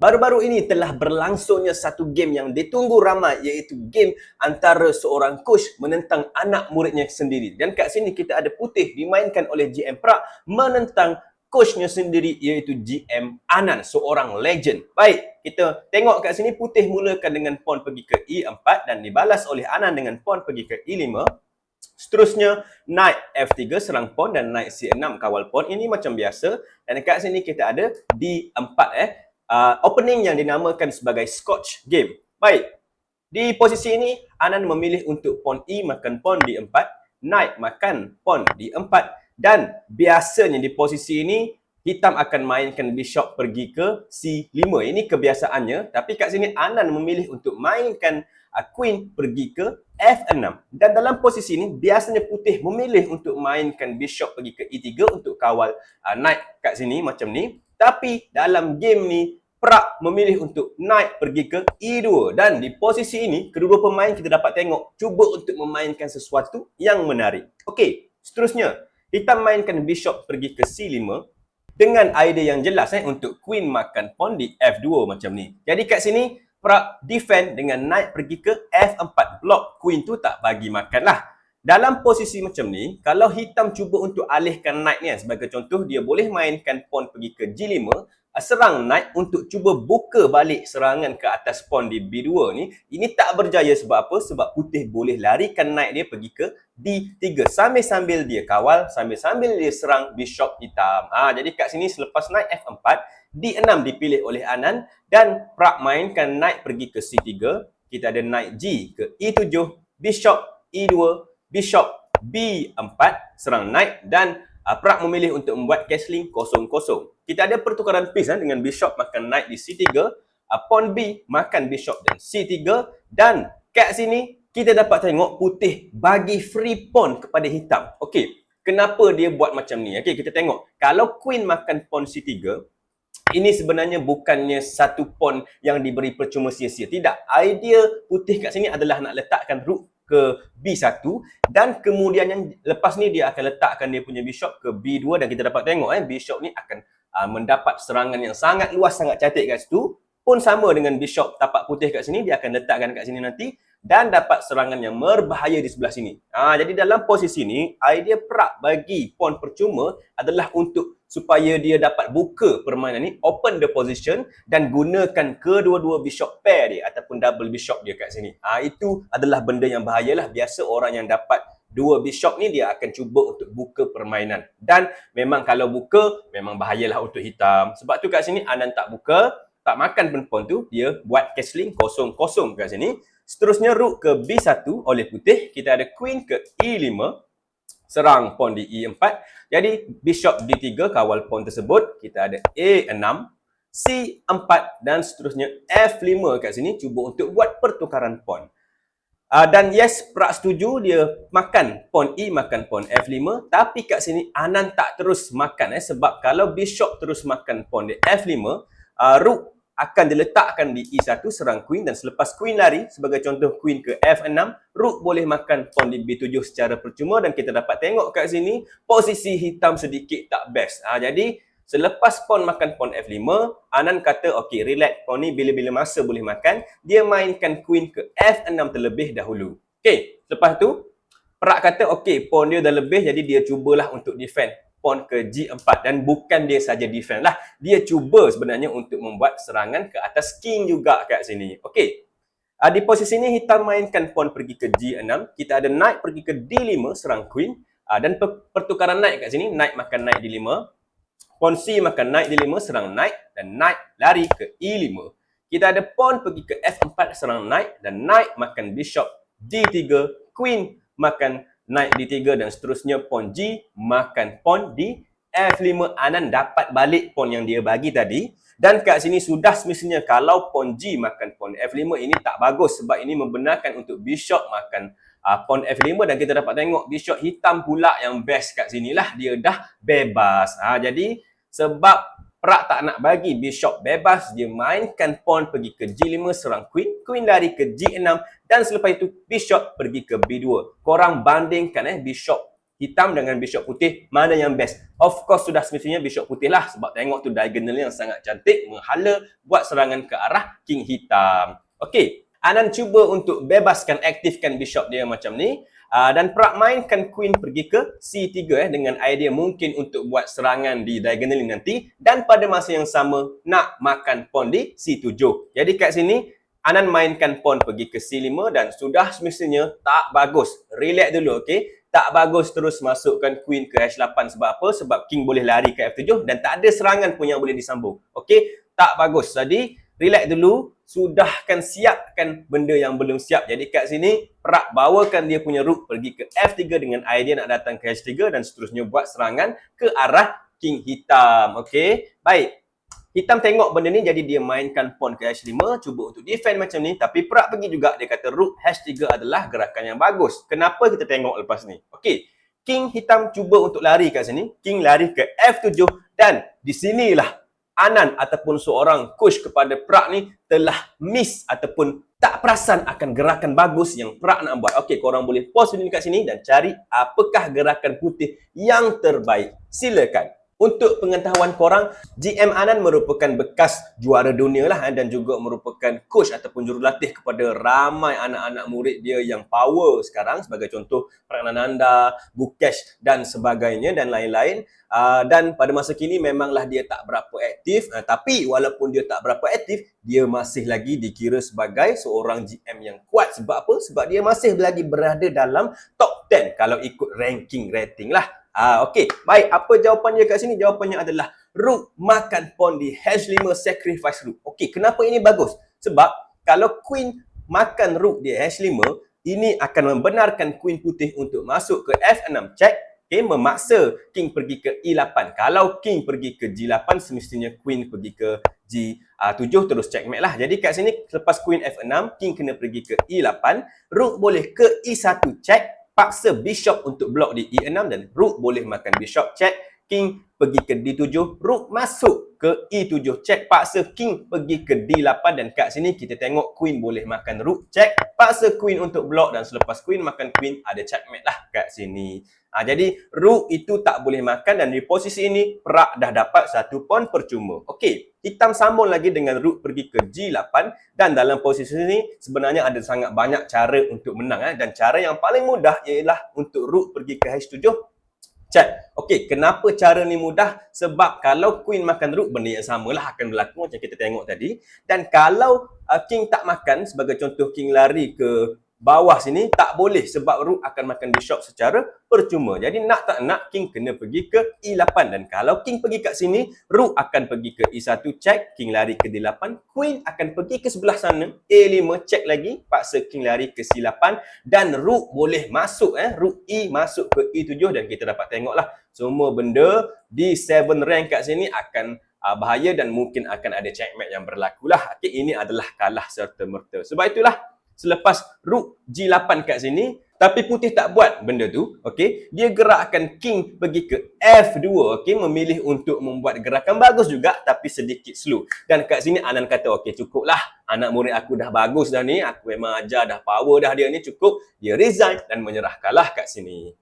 Baru-baru ini telah berlangsungnya satu game yang ditunggu ramai, iaitu game antara seorang coach menentang anak muridnya sendiri. Dan kat sini kita ada Putih dimainkan oleh GM Prak menentang coachnya sendiri, iaitu GM Anan, seorang legend. Baik, kita tengok kat sini Putih mulakan dengan pawn pergi ke E4 dan dibalas oleh Anan dengan pawn pergi ke E5. Seterusnya, knight F3 serang pawn dan knight C6 kawal pawn. Ini macam biasa. Dan dekat sini kita ada D4 opening yang dinamakan sebagai Scotch game. Baik, di posisi ini Anan memilih untuk pawn E makan pawn D4, knight makan pawn D4 dan biasanya di posisi ini hitam akan mainkan bishop pergi ke C5. Ini kebiasaannya, tapi kat sini Anan memilih untuk mainkan queen pergi ke F6. Dan dalam posisi ini biasanya Putih memilih untuk mainkan bishop pergi ke E3 untuk kawal knight kat sini macam ni. Tapi dalam game ni Prak memilih untuk knight pergi ke E2 dan di posisi ini kedua-dua pemain kita dapat tengok cuba untuk memainkan sesuatu yang menarik. Okey, seterusnya hitam mainkan bishop pergi ke C5 dengan idea yang jelas untuk queen makan pawn di F2 macam ni. Jadi kat sini Prak defend dengan knight pergi ke F4, block queen tu tak bagi makan lah. Dalam posisi macam ni, kalau hitam cuba untuk alihkan knight ni, sebagai contoh dia boleh mainkan pawn pergi ke G5, serang knight untuk cuba buka balik serangan ke atas pawn di B2 ni. Ini tak berjaya sebab apa? Sebab Putih boleh larikan knight dia pergi ke D3 sambil-sambil dia kawal, sambil-sambil dia serang bishop hitam. Jadi kat sini selepas knight F4, D6 dipilih oleh Anan dan Prak mainkan knight pergi ke C3. Kita ada knight G ke E7, bishop E2, bishop B4, serang knight dan Prak memilih untuk membuat castling 0-0. Kita ada pertukaran piece dengan bishop makan knight di C3, pawn B makan bishop dan C3 dan kat sini kita dapat tengok Putih bagi free pawn kepada hitam. Okey, kenapa dia buat macam ni? Okey, kita tengok. Kalau queen makan pawn C3, ini sebenarnya bukannya satu pawn yang diberi percuma sia-sia. Tidak. Idea Putih kat sini adalah nak letakkan rook ke B1 dan kemudian yang lepas ni dia akan letakkan dia punya bishop ke B2 dan kita dapat tengok bishop ni akan mendapat serangan yang sangat luas, sangat cantik kat situ. Pun sama dengan bishop tapak Putih kat sini, dia akan letakkan kat sini nanti dan dapat serangan yang berbahaya di sebelah sini. Jadi dalam posisi ni, idea Prak bagi pawn percuma adalah untuk supaya dia dapat buka permainan ni, open the position dan gunakan kedua-dua bishop pair dia ataupun double bishop dia kat sini. Itu adalah benda yang bahayalah. Biasa orang yang dapat dua bishop ni dia akan cuba untuk buka permainan. Dan memang kalau buka, memang bahayalah untuk hitam. Sebab tu kat sini Anan tak buka, tak makan pun pawn tu, dia buat castling 0-0 kat sini. Seterusnya rook ke B1 oleh Putih. Kita ada queen ke E5, serang pawn di E4. Jadi bishop D3 kawal pawn tersebut. Kita ada A6, C4 dan seterusnya F5 kat sini cuba untuk buat pertukaran pawn. Dan yes, Prak setuju dia makan pawn E makan pawn F5, tapi kat sini Anan tak terus makan sebab kalau bishop terus makan pawn di F5, rook akan diletakkan di E1 serang queen dan selepas queen lari, sebagai contoh queen ke F6, rook boleh makan pawn di B7 secara percuma dan kita dapat tengok kat sini posisi hitam sedikit tak best. Jadi selepas pawn makan pawn F5, Anan kata okey, relax, pawn ni bila-bila masa boleh makan. Dia mainkan queen ke F6 terlebih dahulu. Okey, lepas tu Prak kata okey, pawn dia dah lebih jadi dia cubalah untuk defend pawn ke G4 dan bukan dia saja defend lah. Dia cuba sebenarnya untuk membuat serangan ke atas king juga kat sini. Okey. Di posisi ini hitam mainkan pawn pergi ke G6. Kita ada knight pergi ke D5 serang queen. Dan pertukaran knight kat sini, knight makan knight D5. Pawn C makan knight D5 serang knight dan knight lari ke E5. Kita ada pawn pergi ke F4 serang knight dan knight makan bishop D3, queen makan knight D3 dan seterusnya pawn G makan pawn di F5. Anan dapat balik pawn yang dia bagi tadi dan kat sini sudah semestinya kalau pawn G makan pawn F5 ini tak bagus sebab ini membenarkan untuk bishop makan pawn F5 dan kita dapat tengok bishop hitam pula yang best kat sini lah, dia dah bebas. Jadi sebab Prak tak nak bagi bishop bebas, dia mainkan pawn pergi ke G5 serang queen, queen lari ke G6 dan selepas itu bishop pergi ke B2. Korang bandingkan bishop hitam dengan bishop putih, mana yang best? Of course sudah semestinya bishop putih lah, sebab tengok tu diagonal yang sangat cantik, menghala buat serangan ke arah king hitam. Okey, Anan cuba untuk bebaskan, aktifkan bishop dia macam ni. Dan Prak mainkan queen pergi ke C3 dengan idea mungkin untuk buat serangan di diagonal nanti, dan pada masa yang sama nak makan pawn di C7. Jadi kat sini Anan mainkan pawn pergi ke C5 dan sudah semestinya tak bagus. Relax dulu, okey? Tak bagus terus masukkan queen ke H8 sebab apa? Sebab king boleh lari ke F7 dan tak ada serangan pun yang boleh disambung. Okey? Tak bagus. Jadi relax dulu, sudahkan siapkan benda yang belum siap. Jadi kat sini Prak bawakan dia punya rook pergi ke F3 dengan idea nak datang ke H3 dan seterusnya buat serangan ke arah king hitam. Okey? Baik. Hitam tengok benda ni jadi dia mainkan pawn ke H5, cuba untuk defend macam ni, tapi Prak pergi juga, dia kata rook H3 adalah gerakan yang bagus. Kenapa kita tengok lepas ni? Okey, king hitam cuba untuk lari kat sini, king lari ke F7 dan di sinilah Anan ataupun seorang coach kepada Prak ni telah miss ataupun tak perasan akan gerakan bagus yang Prak nak buat. Okey, korang boleh pause video ni kat sini dan cari apakah gerakan putih yang terbaik. Silakan. Untuk pengetahuan korang, GM Anan merupakan bekas juara dunia lah dan juga merupakan coach ataupun jurulatih kepada ramai anak-anak murid dia yang power sekarang, sebagai contoh Pranananda, Bukesh dan sebagainya dan lain-lain. Dan pada masa kini memanglah dia tak berapa aktif, tapi walaupun dia tak berapa aktif, dia masih lagi dikira sebagai seorang GM yang kuat. Sebab apa? Sebab dia masih lagi berada dalam top 10 kalau ikut ranking rating lah. Okey, baik, apa jawapan dia kat sini? Jawapannya adalah rook makan pawn di H5 sacrifice rook. Okey, kenapa ini bagus? Sebab kalau queen makan rook di H5, ini akan membenarkan queen putih untuk masuk ke F6 check. Okey, memaksa king pergi ke E8. Kalau king pergi ke G8, semestinya queen pergi ke G7 terus checkmate lah. Jadi kat sini selepas queen F6, king kena pergi ke E8, rook boleh ke E1 check, paksa bishop untuk blok di E6 dan rook boleh makan bishop check, king pergi ke D7, rook masuk ke E7 check, paksa king pergi ke D8 dan kat sini kita tengok queen boleh makan rook check, paksa queen untuk blok dan selepas queen makan queen ada checkmate lah kat sini. Jadi rook itu tak boleh makan dan di posisi ini Prak dah dapat satu pawn percuma. Okey, hitam sambung lagi dengan rook pergi ke G8 dan dalam posisi ini sebenarnya ada sangat banyak cara untuk menang dan cara yang paling mudah ialah untuk rook pergi ke H7 check. Okey, kenapa cara ni mudah? Sebab kalau queen makan rook, benda yang samalah akan berlaku macam kita tengok tadi. Dan kalau king tak makan, sebagai contoh king lari ke bawah sini, tak boleh sebab rook akan makan bishop secara percuma. Jadi nak tak nak, king kena pergi ke E8 dan kalau king pergi kat sini, rook akan pergi ke E1 check, king lari ke D8, queen akan pergi ke sebelah sana, A5 check lagi, paksa king lari ke C8 dan rook boleh masuk, rook E masuk ke E7 dan kita dapat tengoklah semua benda di 7 rank kat sini akan bahaya dan mungkin akan ada checkmate yang berlaku lah. Okay, ini adalah kalah serta-merta. Sebab itulah selepas rook G8 kat sini, tapi putih tak buat benda tu, okey, dia gerakkan king pergi ke F2, okey, memilih untuk membuat gerakan bagus juga tapi sedikit slow. Dan kat sini Anan kata, okey, cukuplah, anak murid aku dah bagus dah ni, aku memang ajar dah power dah dia ni, cukup. Dia resign dan menyerah kalah kat sini.